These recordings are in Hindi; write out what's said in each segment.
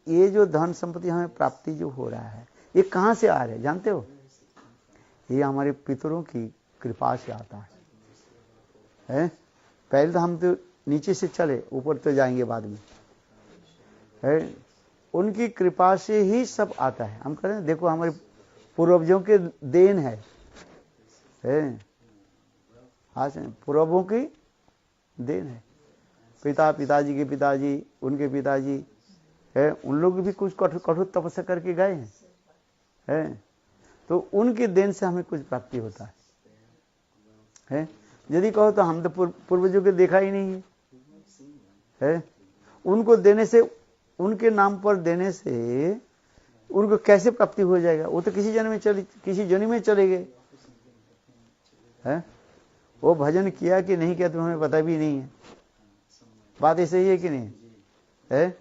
ये जो धन संपत्ति हमें प्राप्ति जो हो रहा है ये कहाँ से आ रहे हैं जानते हो? ये हमारे पितरों की कृपा से आता है। पहले तो हम तो नीचे से चले, ऊपर तो जाएंगे बाद में। है उनकी कृपा से ही सब आता है। हम कह रहे हैं देखो हमारे पूर्वजों के देन है। आज पूर्वों की देन है। पिताजी के पिताजी, उनके पिताजी है, उन लोग भी कुछ कठोर तपस्या करके गए हैं। तो उनके देन से हमें कुछ प्राप्ति होता है। यदि कहो तो हम तो पूर्वजों के देखा ही नहीं है। उनको देने से, उनके नाम पर देने से उनको कैसे प्राप्ति हो जाएगा? वो तो किसी जन्म में चले गए। वो भजन किया कि नहीं किया तो हमें पता भी नहीं है। बात ऐसे ही है कि नहीं है?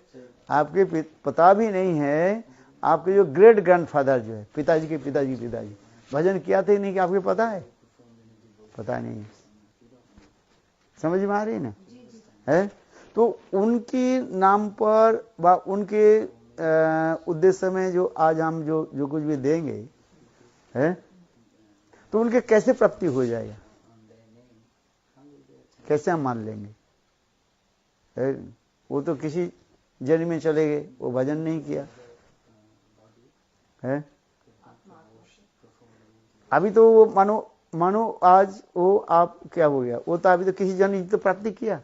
आपके पता भी नहीं है। आपके जो ग्रेट ग्रैंडफादर जो है, पिताजी के पिताजी भजन किया थे नहीं कि आपके पता है? पता नहीं। समझ में आ रही ना? है तो उनकी नाम पर व उनके उद्देश्य में जो आज हम जो कुछ भी देंगे है, तो उनके कैसे प्राप्ति हो जाएगा? कैसे हम मान लेंगे? वो तो किसी जन्म में चले गए, वो भजन नहीं किया है। अभी तो वो मानो आज वो आप क्या हो गया, वो तो अभी तो किसी जन्म तो प्राप्ति किया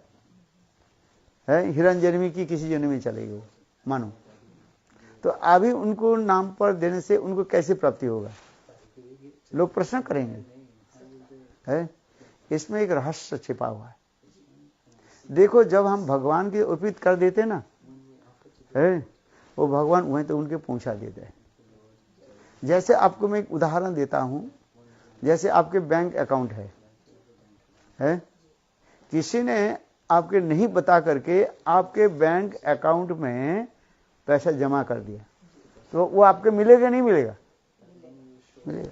है। हिरण जन्मी की किसी जन्म में चले गए मानो, तो अभी उनको नाम पर देने से उनको कैसे प्राप्ति होगा? लोग प्रश्न करेंगे। है इसमें एक रहस्य छिपा हुआ है। देखो जब हम भगवान की अर्पित कर देते ना है, वो भगवान वहीं तो उनके पहुंचा देते हैं। जैसे आपको मैं एक उदाहरण देता हूं, जैसे आपके बैंक अकाउंट है, किसी ने आपके नहीं बता करके आपके बैंक अकाउंट में पैसा जमा कर दिया, तो वो आपके मिलेगा नहीं मिलेगा? मिलेगा।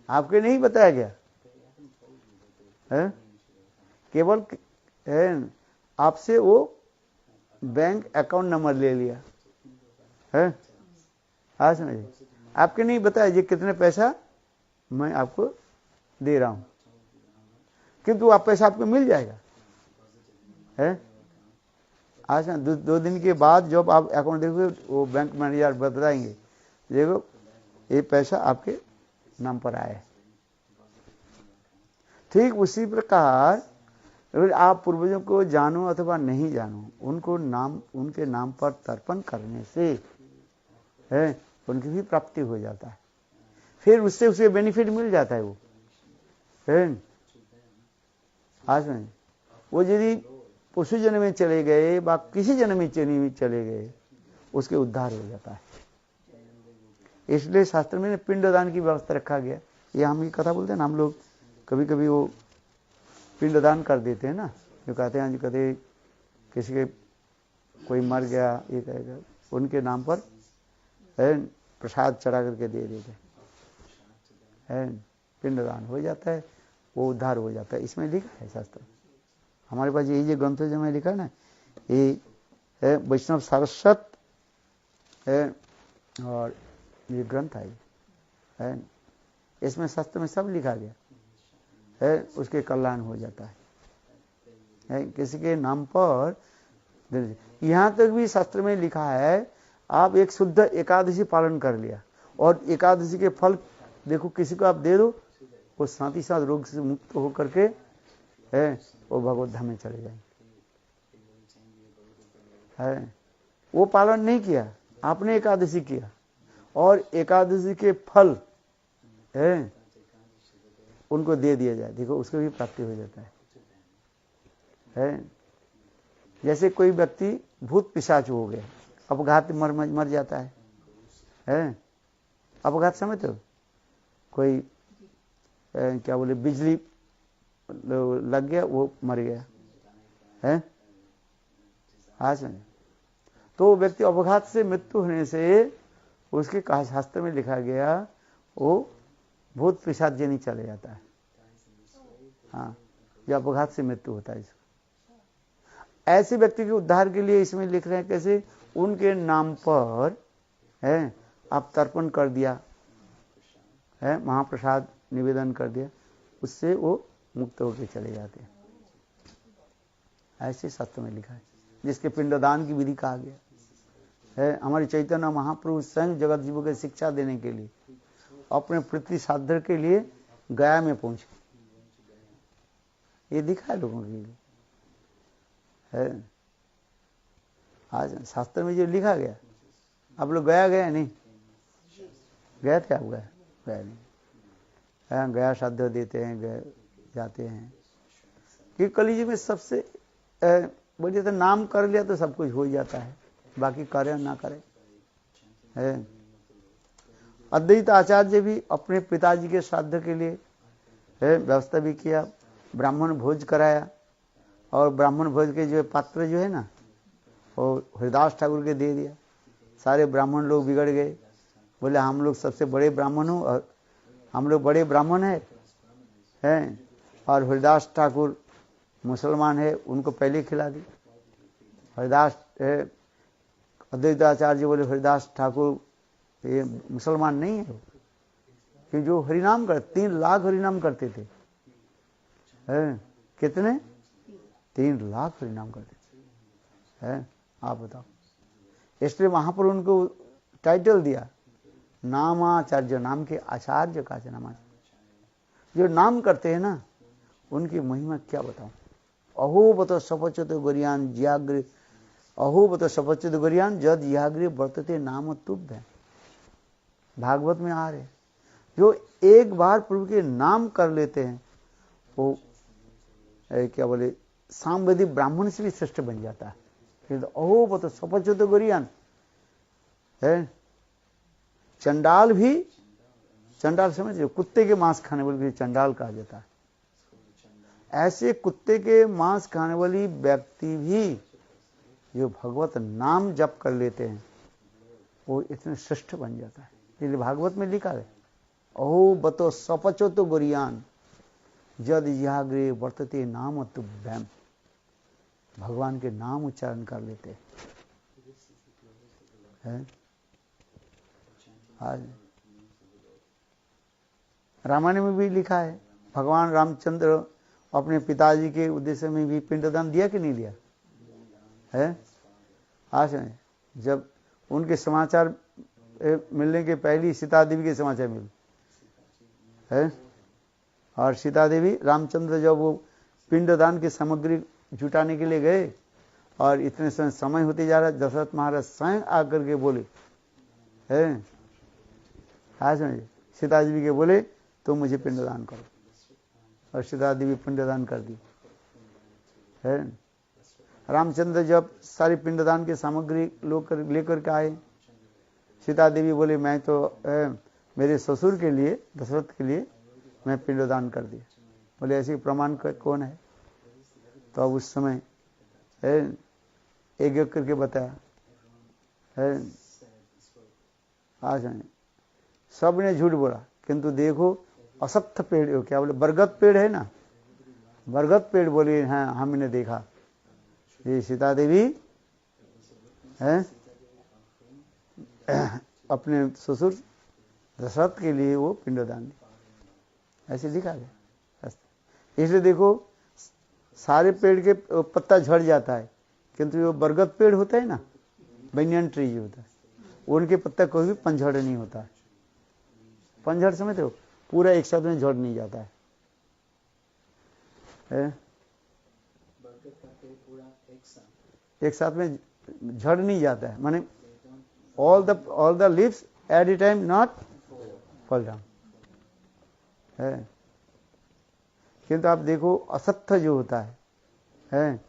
आपके नहीं बताया गया है, केवल आपसे वो बैंक अकाउंट नंबर ले लिया है। आज समझिए, आपके नहीं बताया ये कितने पैसा मैं आपको दे रहा हूं, किंतु आप पैसा आपको मिल जाएगा है। आज ना 2 दिन के बाद जब आप अकाउंट देखोगे, वो बैंक मैनेजर बताएंगे देखो ये पैसा आपके नाम पर आया है। ठीक उसी प्रकार आप पूर्वजों को जानो अथवा नहीं जानो, उनके नाम पर तर्पण करने से है उनकी भी प्राप्ति हो जाता है। फिर उससे उसे बेनिफिट मिल जाता है। वो है आज में वो यदि उसी जन्म में चले गए व किसी जन्म में चले गए, उसके उद्धार हो जाता है। इसलिए शास्त्र में पिंडदान की व्यवस्था रखा गया। ये हम ये कथा बोलते हैं ना, हम लोग कभी कभी वो पिंडदान कर देते हैं ना, जो कहते हैं कहते किसी के कोई मर गया, ये कहेगा उनके नाम पर प्रसाद चढ़ा करके दे देते हैं, पिंडदान हो जाता है, वो उद्धार हो जाता है। इसमें लिखा है शास्त्र। हमारे पास यही जो ग्रंथ जो मैं लिखा है ना, ये है वैष्णव सारस्वत है, और ये ग्रंथ है, इसमें शास्त्र में सब लिखा गया है, उसके कल्याण हो जाता है किसी के नाम पर। यहां तक भी शास्त्र में लिखा है, आप एक शुद्ध एकादशी पालन कर लिया और एकादशी के फल देखो किसी को आप दे दो, वो साथ ही साथ रोग से मुक्त होकर के है वो भगवत धाम में चले जाएंगे। है वो पालन नहीं किया, आपने एकादशी किया और एकादशी के फल है उनको दे दिया जाए, देखो उसको भी प्राप्ति हो जाता है। जैसे कोई व्यक्ति भूत पिशाच हो गया, अपघात मर जाता है। अपघात समझते हो? कोई क्या बोले बिजली लग गया, वो मर गया है। आज में तो व्यक्ति अपघात से मृत्यु होने से उसके कहा शास्त्र में लिखा गया वो भूत पिशाच जनी चले जाता है। हाँ, जब अपघात से मृत्यु होता है इसका। ऐसे व्यक्ति के उद्धार के लिए इसमें लिख रहे हैं कैसे, उनके नाम पर है आप तर्पण कर दिया है, महाप्रसाद निवेदन कर दिया, उससे वो मुक्त होकर चले जाते हैं। ऐसे शास्त्र में लिखा है, जिसके पिंडदान की विधि कहा गया है। हमारे चैतन्य महाप्रभु स्वयं जगत जीवों को शिक्षा देने के लिए अपने पृथ्वी साधर के लिए गया में पहुंचे, ये दिखा है लोगों के लिए है। आज शास्त्र में जो लिखा गया, आप लोग गया गए नहीं गए थे? आप गए नहीं? गया श्राद्ध देते हैं, गए जाते हैं कि कलियुग में सबसे बोलिए तो नाम कर लिया तो सब कुछ हो जाता है, बाकी करे ना करे है। अद्वैत आचार्य भी अपने पिताजी के श्राद्ध के लिए व्यवस्था भी किया, ब्राह्मण भोज कराया, और ब्राह्मण भोज के जो पात्र जो है ना वो हरिदास ठाकुर के दे दिया। सारे ब्राह्मण लोग बिगड़ गए, बोले हम लोग सबसे बड़े ब्राह्मण हो और हम लोग बड़े ब्राह्मण हैं, और हरिदास ठाकुर मुसलमान है, उनको पहले खिला दी। हरिदास अद्वैताचार्य बोले हरिदास ठाकुर ये मुसलमान नहीं है, कि जो हरिनाम कर 3 लाख हरिनाम करते थे कितने 3 लाख हरिनाम करते थे आप बताओ। इसलिए वहां पर उनको टाइटल दिया नामाचार्य, नाम के आचार्य का नामाचार्य। जो नाम करते हैं ना उनकी महिमा क्या बताऊं। अहो बतो सपचित गोरियान जियाग्रे, अहो बतो सपचित गोरियान जद जियाग्रे वर्तते नाम तुभ्य। भागवत में आ रहे, जो एक बार प्रभु के नाम कर लेते हैं वो क्या बोले सामवेदी ब्राह्मण से भी श्रेष्ठ बन जाता है। अहो बतो सपचित गोरियान है, चंडाल भी, चंडाल समझ कुत्ते के मांस खाने वाले चंडाल कहा जाता है। ऐसे कुत्ते के मांस खाने वाली व्यक्ति भी जो भगवत नाम जप कर लेते हैं वो इतने श्रेष्ठ बन जाता है। इसलिए भागवत में लिखा है अहो बतो सपचो तो गोरियान जद याग्रे वर्तते नाम तुभ्यम। भगवान के नाम उच्चारण कर लेते हैं। आज रामायण में भी लिखा है, भगवान रामचंद्र अपने पिताजी के उद्देश्य में भी पिंडदान दिया कि नहीं दिया है। आज जब उनके समाचार मिलने के पहले सीता देवी के समाचार मिले है, और सीता देवी रामचंद्र जब वो पिंडदान की सामग्री जुटाने के लिए गए और इतने समय होते जा रहा, दशरथ महाराज स्वयं आकर के बोले है, आज सीता देवी के बोले तो मुझे पिंडदान करो, और सीता देवी पिंडदान कर दी है। रामचंद्र जब सारी पिंडदान की सामग्री लेकर के आए, सीता देवी बोले मैं तो मेरे ससुर के लिए दशरथ के लिए मैं पिंडदान कर दिया। बोले ऐसे प्रमाण कौन है? तो अब उस समय एक एक करके बताया है। आज सब ने झूठ बोला, किंतु देखो असत्य पेड़, क्या बोले बरगद पेड़ है ना, बरगद पेड़ बोले हाँ हमने देखा। ये सीता देवी है अपने ससुर दशरथ के लिए वो पिंडदान दी, ऐसे लिखा गया। इसलिए देखो सारे पेड़ के पत्ता झड़ जाता है, किंतु जो बरगद पेड़ होता है ना, बनियन ट्री जो होता है, उनके पत्ता कोई भी पंझड़ नहीं होता है। पंझड़ समझते हो, पूरा एक साथ में झड़ नहीं जाता है। एक साथ में झड़ नहीं जाता है, माने all the leaves at a time not fall down है। किंतु आप देखो असत्य जो होता है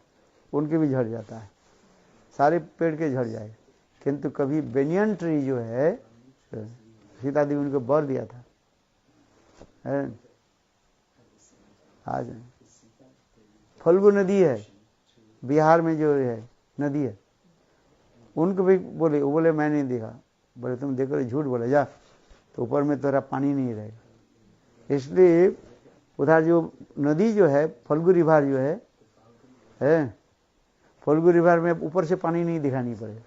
उनके भी झड़ जाता है, सारे पेड़ के झड़ जाए। किंतु कभी बेनियन ट्री जो है, सीता देवी उनको बर दिया था है। आज फल्गु नदी है बिहार में जो है नदी है, उनको भी बोले, वो बोले मैं नहीं देखा। बोले तुम देखो झूठ बोले जा, तो ऊपर में तेरा पानी नहीं रहेगा। इसलिए उधर जो नदी जो है फल्गु रिवर जो है फल्गु रिवर में ऊपर से पानी नहीं दिखानी पड़ेगा,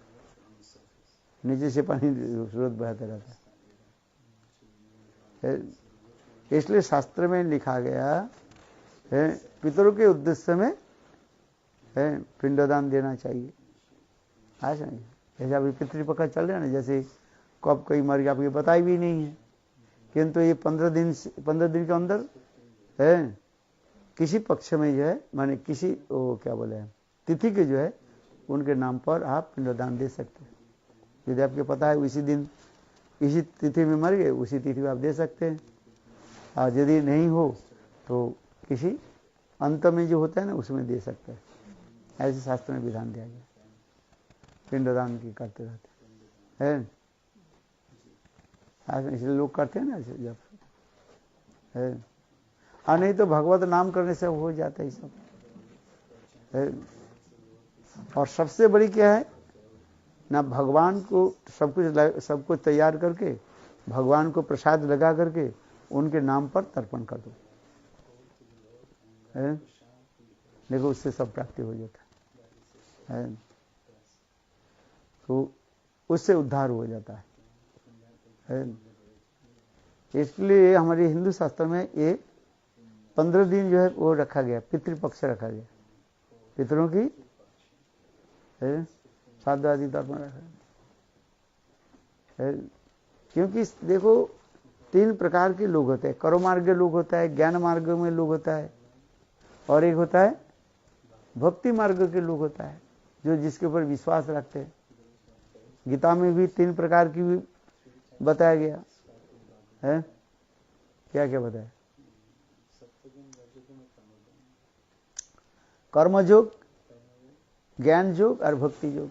नीचे से पानी स्रोत बहता रहता है। इसलिए शास्त्र में लिखा गया है पितरों के उद्देश्य में पिंडदान देना चाहिए। ऐसा नहीं, जैसे अभी पितृपक्ष चल रहा है ना, जैसे कब कोई मर गया आपको पता ही भी नहीं है, किंतु ये 15 दिन के अंदर है किसी पक्ष में जो है, माने किसी वो क्या बोले हैं तिथि के जो है उनके नाम पर आप पिंडदान दे सकते हैं। यदि आपको पता है उसी दिन इसी तिथि में मर गए, उसी तिथि में आप दे सकते हैं। और यदि नहीं हो तो किसी अंत में जो होता है ना उसमें दे सकते हैं। ऐसे शास्त्र में विधान दिया गया, पिंडदान की करते रहते हैं। इसलिए लोग करते हैं ना ऐसे जब है। हाँ, नहीं तो भगवत नाम करने से हो जाता है सब है। और सबसे बड़ी क्या है ना, भगवान को सब कुछ तैयार करके भगवान को प्रसाद लगा करके उनके नाम पर तर्पण कर दो, देखो उससे सब प्राप्ति हो जाता है, तो उससे उद्धार हो जाता है। इसलिए हमारे हिंदू शास्त्र में ये 15 दिन जो है वो रखा गया, पितृपक्ष रखा गया, पितरों की श्राद्ध आदि तर्पण रखा गया। क्योंकि देखो 3 प्रकार के लोग होते हैं, कर्म मार्ग लोग होता है, ज्ञान मार्ग में लोग होता है, और एक होता है भक्ति मार्ग के लोग होता है, जो जिसके ऊपर विश्वास रखते हैं। गीता में भी 3 प्रकार की भी बताया गया है। क्या क्या बताया? कर्म योग, ज्ञान योग और भक्ति योग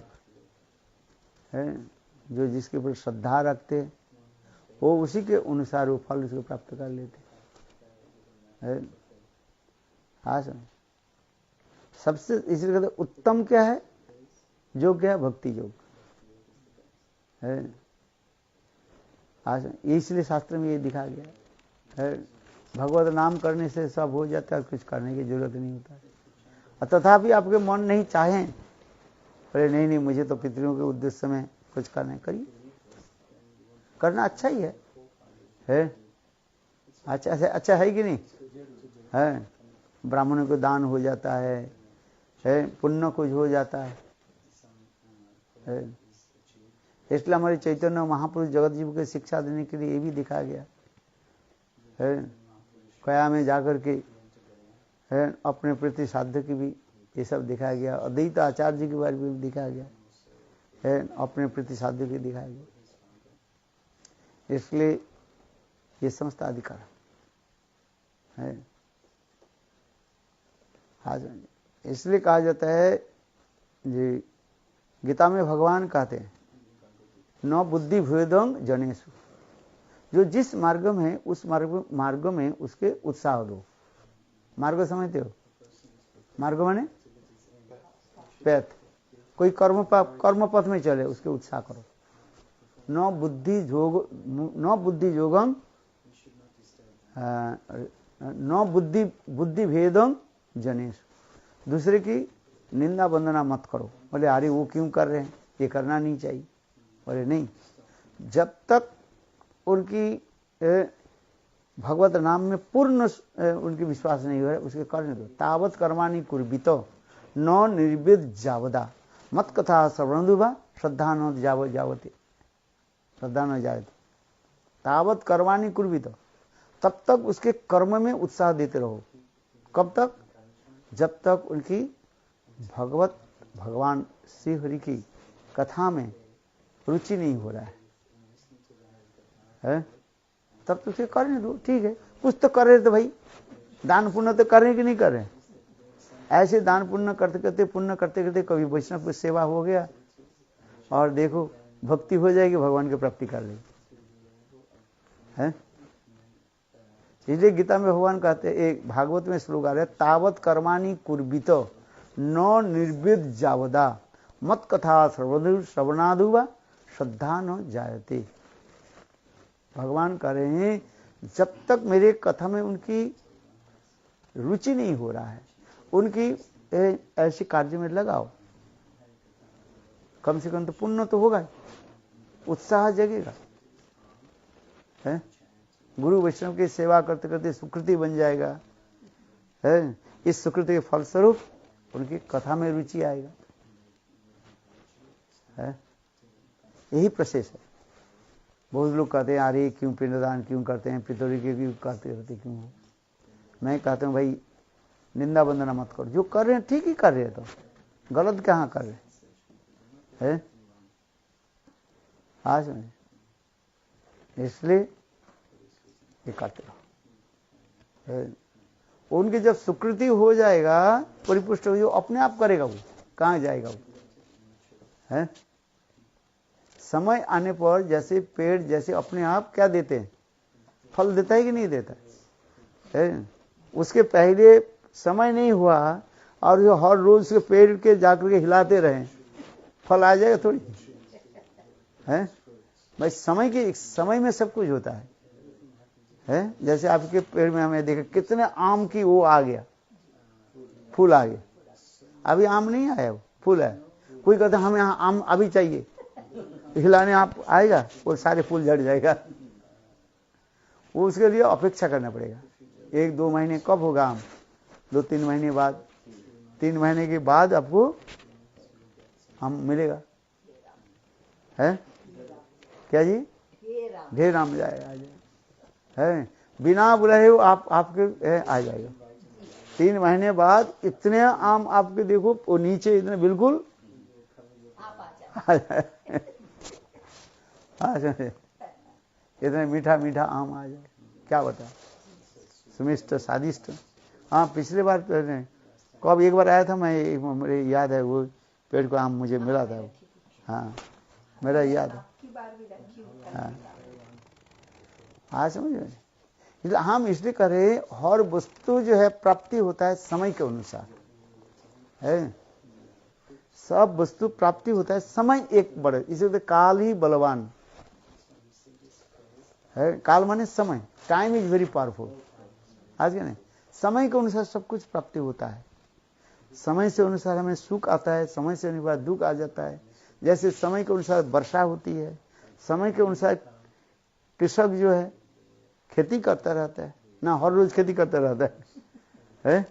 है। जो जिसके ऊपर श्रद्धा रखते हैं वो उसी के अनुसार वो फल उसको प्राप्त कर लेते हैं। हाँ सर, सबसे इसलिए कहते उत्तम क्या है, जो क्या है भक्ति योग है। हाँ सर, इसलिए शास्त्र में ये दिखा गया है, भगवत नाम करने से सब हो जाता है, कुछ करने की जरूरत नहीं होता है। और तथापि आपके मन नहीं चाहें, अरे नहीं नहीं मुझे तो पितरों के उद्देश्य में कुछ करना है, करिए, करना अच्छा ही है। अच्छा है कि नहीं है। ब्राह्मणों को दान हो जाता है, पुण्य कुछ हो जाता है। इसलिए हमारे चैतन्य महापुरुष जगत जीव को शिक्षा देने के लिए ये भी दिखा गया है, कया में जाकर के है अपने प्रति साध्य की भी ये सब दिखाया गया। अद्वैत आचार्य जी के बारे में भी दिखाया गया है, अपने प्रति साध्य की दिखाया गया। इसलिए ये समस्त अधिकार है। इसलिए कहा जाता है जी, गीता में भगवान कहते हैं न बुद्धि भेदं जनेषु, जो जिस मार्ग में उस मार्ग में उसके उत्साह दो। मार्ग समझते हो? मार्ग माने पथ, कोई कर्म पथ में चले उसके उत्साह करो। न बुद्धि भेदं जनेश, दूसरे की निंदा वंदना मत करो। बोले अरे वो क्यों कर रहे हैं, ये करना नहीं चाहिए। बोले नहीं, जब तक उनकी भगवत नाम में पूर्ण उनकी विश्वास नहीं हो रहा है उसके करने दो। तावत कर्माणि कुर्बितो न निर्विद जावदा मत कथा श्रवणदुबा श्रद्धा न जावते श्रद्धा न जावते। तावत कर्माणि कुर्बितो, तब तक उसके कर्म में उत्साह देते रहो। कब तक? जब तक उनकी भगवान श्री हरि की कथा में रुचि नहीं हो रहा है, तब तो उसे करने दो। ठीक है, कुछ तो कर रहे तो भाई, दान पुण्य तो कर रहे कि नहीं कर रहे। ऐसे दान पुण्य करते करते पुण्य करते करते कभी वैष्णव की सेवा हो गया और देखो भक्ति हो जाएगी, भगवान की प्राप्ति कर लेगी है। इसलिए गीता में भगवान कहते हैं, एक भागवत में श्लोक आ रहा है, तावत कर्माणि कुर्बितो न निर्विद जावदा मत कथा श्रवणादुवा श्रद्धा न जायते। भगवान कह रहे हैं जब तक मेरे कथा में उनकी रुचि नहीं हो रहा है, उनकी ऐसे कार्य में लगाओ कम से कम तो पुण्य तो होगा, उत्साह जगेगा, है? गुरु वैष्णव की सेवा करते करते सुकृति बन जाएगा, है? इस सुकृति के फलस्वरूप उनकी कथा में रुचि आएगा, है? यही प्रोसेस है। बहुत लोग कहते हैं अरे क्यों पिंडदान क्यों करते हैं, पितौरी के क्यों करते रहते क्यों हो? मैं कहता हूँ भाई निंदा वंदना मत करो, जो कर रहे हैं ठीक ही कर रहे हैं, तो गलत कहाँ कर रहे हैं? आज में इसलिए ये करते रहो। उनकी जब सुकृति हो जाएगा, परिपुष्ट हो, अपने आप करेगा, वो कहाँ जाएगा वो, है? समय आने पर जैसे पेड़ जैसे अपने आप क्या देते हैं, फल देता है कि नहीं देता है? उसके पहले समय नहीं हुआ और जो हर रोज के पेड़ के जाकर के हिलाते रहे, फल आ जाएगा थोड़ी, है? भाई समय में सब कुछ होता है? जैसे आपके पेड़ में हमें देखा कितने आम की वो आ गया, फूल आ गया, अभी आम नहीं आया, वो फूल है। कोई कहता हमें आम अभी चाहिए, हिलाने आप आएगा, वो सारे फूल झड़ जाएगा, वो उसके लिए अपेक्षा करना पड़ेगा। 1-2 महीने कब होगा आम? 2-3 महीने बाद, 3 महीने के बाद आपको आम मिलेगा, है? क्या जी? ढेर आम जाएगा, है? बिना बुलाए आपके आ जाएगा। 3 महीने बाद इतने आम आपके देखो, वो नीचे इतने बिल्कुल आ जाए, इतने मीठा मीठा आम आ जाए, क्या बता, सुमिष्ट स्वादिष्ट। हाँ, पिछले बार कब एक बार आया था मैं, मुझे याद है, वो पेड़ को आम मुझे मिला था, हाँ मेरा याद है। हाँ, हाँ समझ में। इसलिए हम इसलिए करें, हर वस्तु जो है प्राप्ति होता है समय के अनुसार, है? सब वस्तु प्राप्ति होता है, समय एक बड़े, इसे काल ही बलवान है। काल माने समय, टाइम इज वेरी पावरफुल, आज के नहीं, समय के अनुसार सब कुछ प्राप्ति होता है। समय से अनुसार हमें सुख आता है, समय से अनुसार दुख आ जाता है। जैसे समय के अनुसार वर्षा होती है, समय के अनुसार कृषक जो है खेती करता रहता है ना, हर रोज खेती करता रहता है?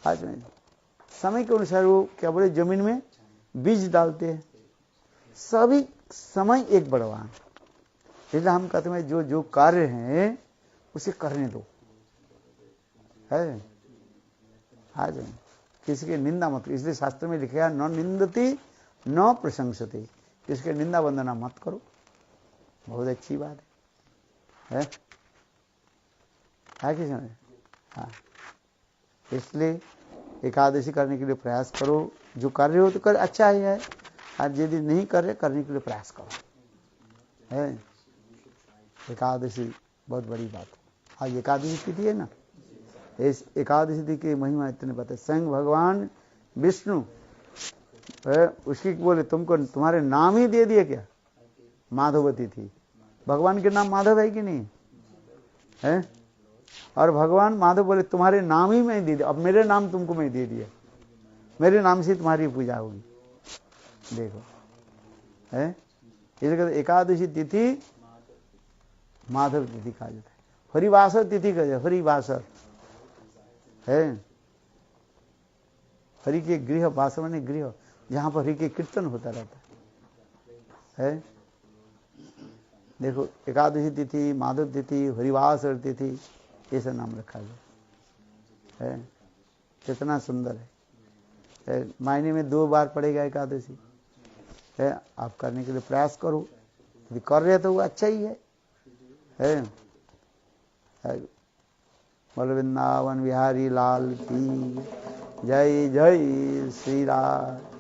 आज नहीं, समय के अनुसार वो क्या बोले जमीन में बीज डालते हैं, सभी समय एक बड़वान। इसलिए हम कहते हैं जो जो कार्य हैं उसे करने दो, है? आज नहीं, किसी की निंदा मत, इसलिए शास्त्र में लिखा है न निंदती न प्रशंसती, किसके निंदा वंदना मत करो, बहुत अच्छी बात है? कि समझ? हाँ, इसलिए एकादशी करने के लिए प्रयास करो, जो कर रहे हो तो कर, अच्छा ही है, आज यदि नहीं कर रहे करने के लिए प्रयास करो, है? एकादशी बहुत बड़ी बात है। आज एकादशी तिथि है ना, इस एकादशी तिथि की महिमा इतने पता है। स्वयं भगवान विष्णु उसकी बोले तुमको तुम्हारे नाम ही दे दिए क्या, माधवती थी। भगवान के नाम माधव है कि नहीं है? और भगवान माधव बोले तुम्हारे नाम ही मैं दे दिया, अब मेरे नाम तुमको मैं दे दिया, मेरे नाम से तुम्हारी पूजा होगी। देखो, है? इसलिए एकादशी तिथि माधव तिथि कहा जाता है, हरिवासर तिथि कहा जाता है, हरिवासर है, हरि के गृह, वासव ने गृह, जहां पर हरि के कीर्तन होता रहता है? देखो, एकादशी तिथि, माधव तिथि, हरिवासर तिथि, ऐसा नाम रखा गया है। कितना सुंदर है। महीने में 2 बार पड़ेगा एकादशी, है? आप करने के लिए प्रयास करो, यदि कर रहे तो वो अच्छा ही है? बोलो वृंदावन बिहारी लाल की जय, जय श्री राम।